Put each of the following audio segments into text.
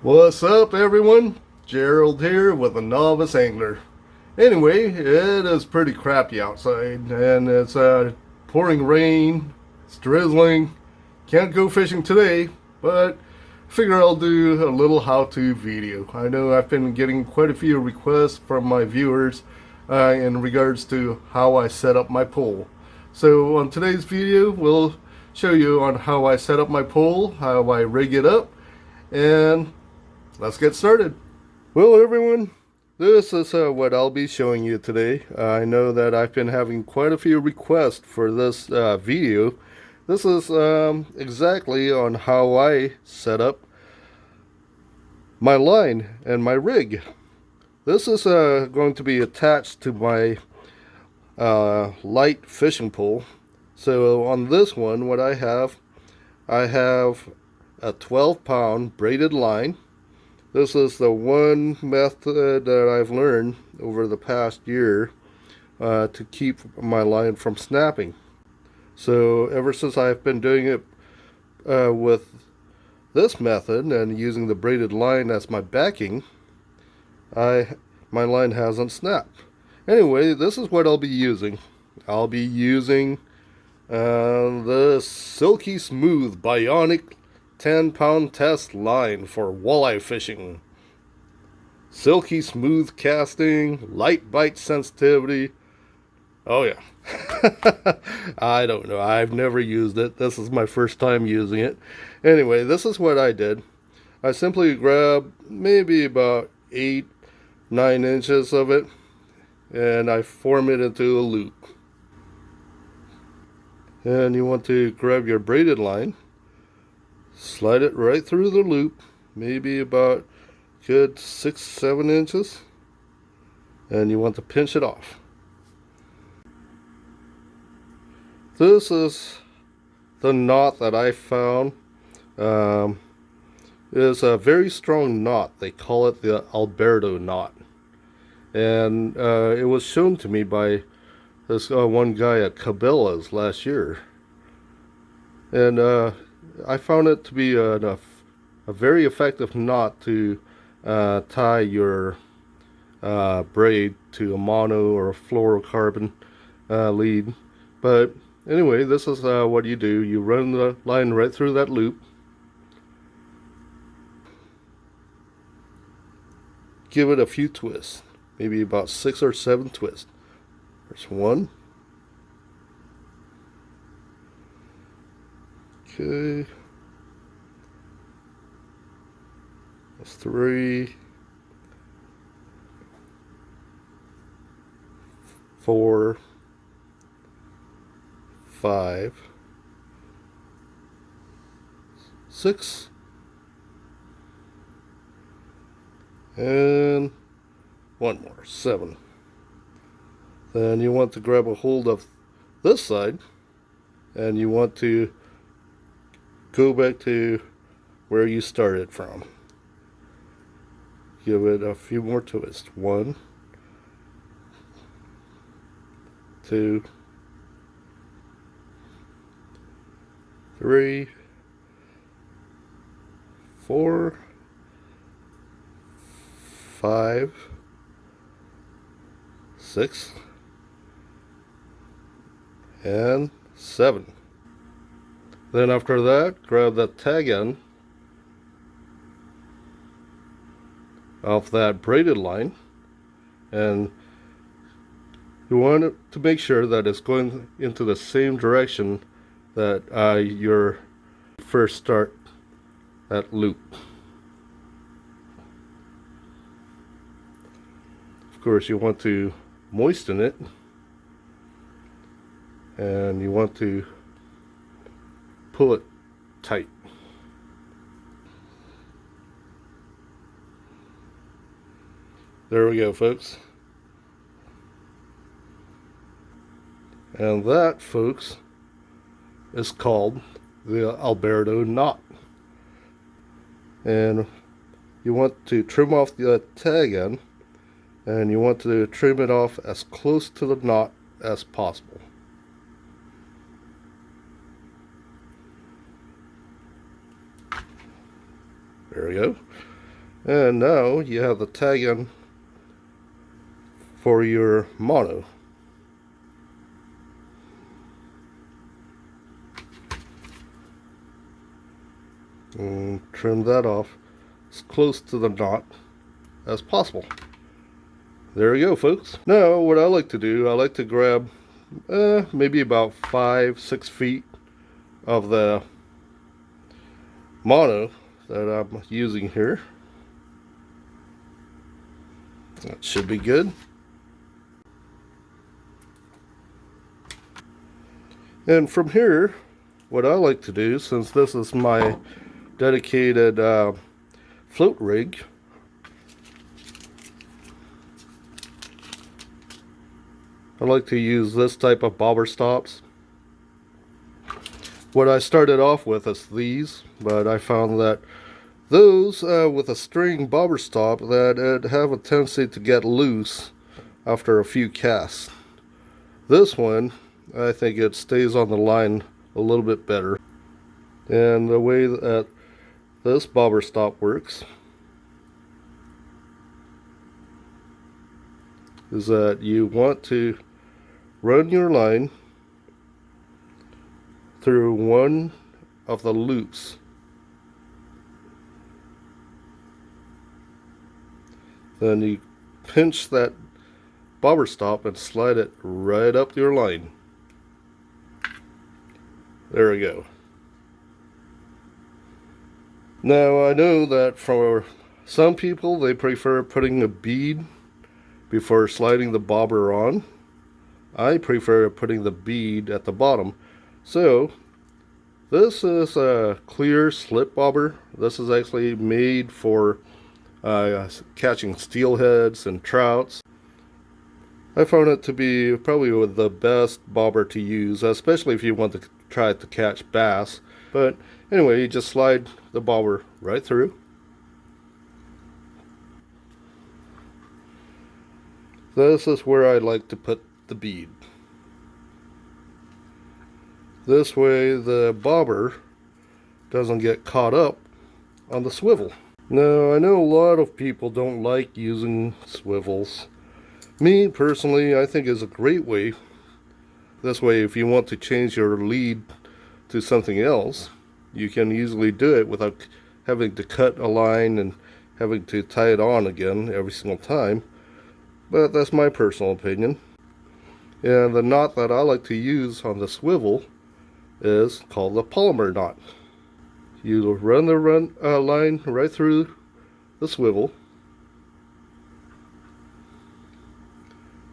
What's up, everyone? Gerald here with the Novice Angler. Anyway, it is pretty crappy outside, and it's pouring rain, it's drizzling. Can't go fishing today, but figure I'll do a little how-to video. I know I've been getting quite a few requests from my viewers in regards to how I set up my pole. So on today's video, we'll show you on how I set up my pole, how I rig it up, and let's get started. Well, everyone, this is what I'll be showing you today. I know that I've been having quite a few requests for this video. This is exactly on how I set up my line and my rig. This is going to be attached to my light fishing pole. So on this one, what I have a 12-pound braided line. This is the one method that I've learned over the past year to keep my line from snapping. So ever since I've been doing it with this method and using the braided line as my backing, my line hasn't snapped. Anyway, this is what I'll be using. I'll be using the Silky Smooth Bionic 10-pound test line for walleye fishing. Silky smooth casting, light bite sensitivity. Oh yeah. I don't know. I've never used it. This is my first time using it. Anyway, this is what I did. I simply grabbed maybe about 8-9 inches of it, and I form it into a loop. And you want to grab your braided line, slide it right through the loop, maybe about good 6-7 inches, and you want to pinch it off. This is the knot that I found. It is a very strong knot. They call it the Alberto knot, and it was shown to me by this one guy at Cabela's last year, and I found it to be a very effective knot to tie your braid to a mono or a fluorocarbon lead. But anyway, this is what you do. You run the line right through that loop. Give it a few twists, maybe about 6 or 7 twists. There's one. Okay. That's 3, 4, 5, 6, and one more, 7. Then you want to grab a hold of this side, and you want to go back to where you started from. Give it a few more twists. 1, 2, 3, 4, 5, 6, and 7. Then after that, grab that tag end off that braided line, and you want it to make sure that it's going into the same direction that your first start that loop. Of course, you want to moisten it, and you want to pull it tight. There we go, folks. And that, folks, is called the Alberto knot. And you want to trim off the tag end, and you want to trim it off as close to the knot as possible. There we go. And now you have the tag in for your mono. And trim that off as close to the knot as possible. There you go, folks. Now what I like to do, I like to grab maybe about 5-6 feet of the mono that I'm using here. That should be good. And from here, what I like to do, since this is my dedicated float rig, I like to use this type of bobber stops. What I started off with is these, but I found that those with a string bobber stop that have a tendency to get loose after a few casts. This one, I think it stays on the line a little bit better. And the way that this bobber stop works is that you want to run your line through one of the loops. Then you pinch that bobber stop and slide it right up your line. There we go. Now I know that for some people they prefer putting a bead before sliding the bobber on. I prefer putting the bead at the bottom. So this is a clear slip bobber. This is actually made for catching steelheads and trouts. I found it to be probably the best bobber to use, especially if you want to try to catch bass. But anyway, you just slide the bobber right through. This is where I like to put the bead. This way the bobber doesn't get caught up on the swivel. Now I know a lot of people don't like using swivels. Me personally, I think is a great way. This way if you want to change your lead to something else, you can easily do it without having to cut a line and having to tie it on again every single time. But that's my personal opinion. And the knot that I like to use on the swivel is called the polymer knot. You run the line right through the swivel.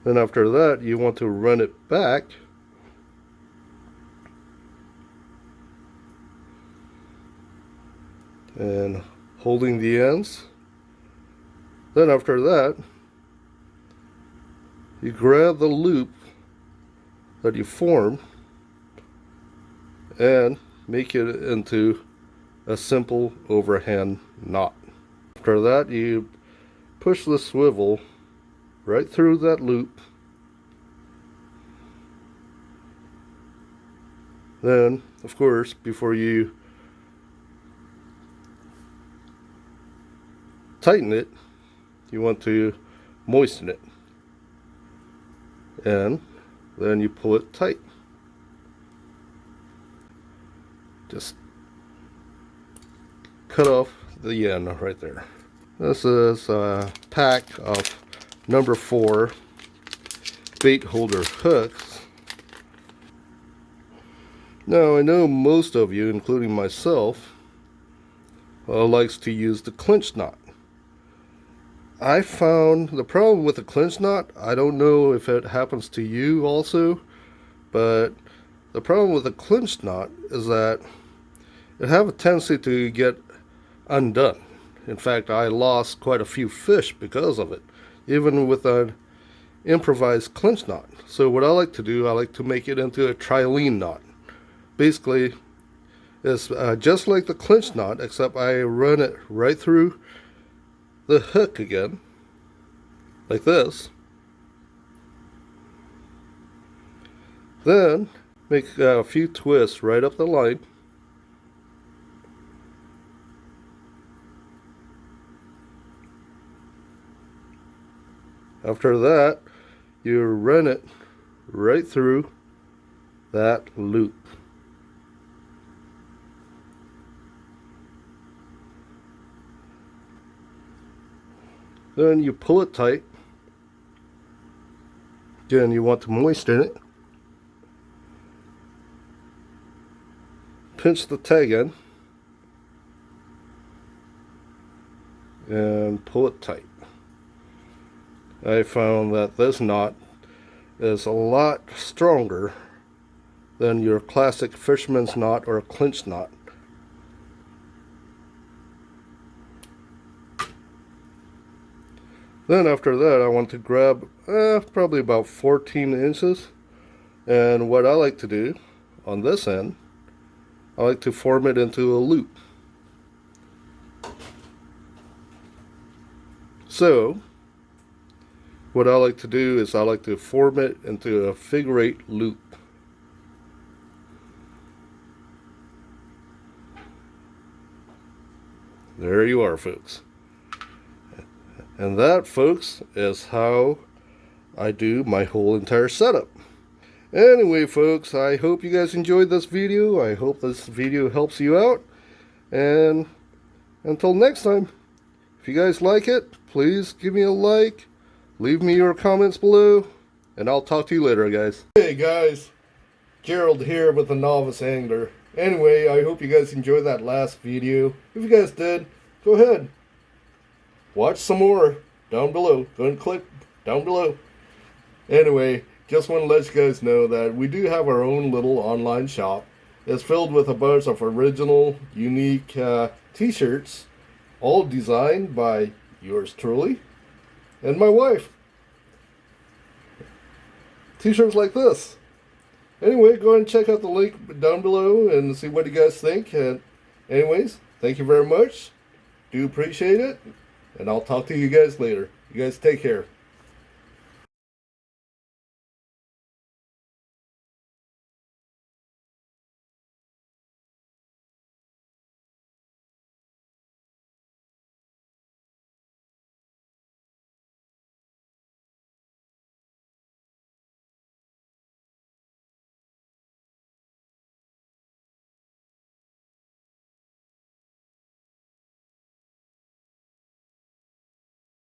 Then after that, you want to run it back and holding the ends. Then after that, you grab the loop that you formed and make it into a simple overhand knot. After that, you push the swivel right through that loop. Then, of course, before you tighten it, you want to moisten it. And then you pull it tight. Just cut off the end right there. This is a pack of number 4 bait holder hooks. Now I know most of you, including myself, likes to use the clinch knot. I found the problem with the clinch knot, I don't know if it happens to you also, but the problem with the clinch knot is that it have a tendency to get undone. In fact, I lost quite a few fish because of it, even with an improvised clinch knot. So what I like to do, I like to make it into a trilene knot. Basically, it's just like the clinch knot, except I run it right through the hook again, like this. Then make a few twists right up the line. After that, you run it right through that loop. Then you pull it tight. Again, you want to moisten it. Pinch the tag in and pull it tight. I found that this knot is a lot stronger than your classic fisherman's knot or clinch knot. Then after that, I want to grab probably about 14 inches, and what I like to do on this end, I like to form it into a loop. So what I like to do is I like to form it into a figure 8 loop. There you are, folks. And that, folks, is how I do my whole entire setup. Anyway, folks, I hope you guys enjoyed this video. I hope this video helps you out. And until next time, if you guys like it, please give me a like. Leave me your comments below. And I'll talk to you later, guys. Hey, guys. Gerald here with the Novice Angler. Anyway, I hope you guys enjoyed that last video. If you guys did, go ahead. Watch some more down below. Go and click down below. Anyway, just want to let you guys know that we do have our own little online shop. It's filled with a bunch of original, unique t-shirts, all designed by yours truly and my wife. T-shirts like this. Anyway, go ahead and check out the link down below and see what you guys think. And anyways, thank you very much. Do appreciate it. And I'll talk to you guys later. You guys take care.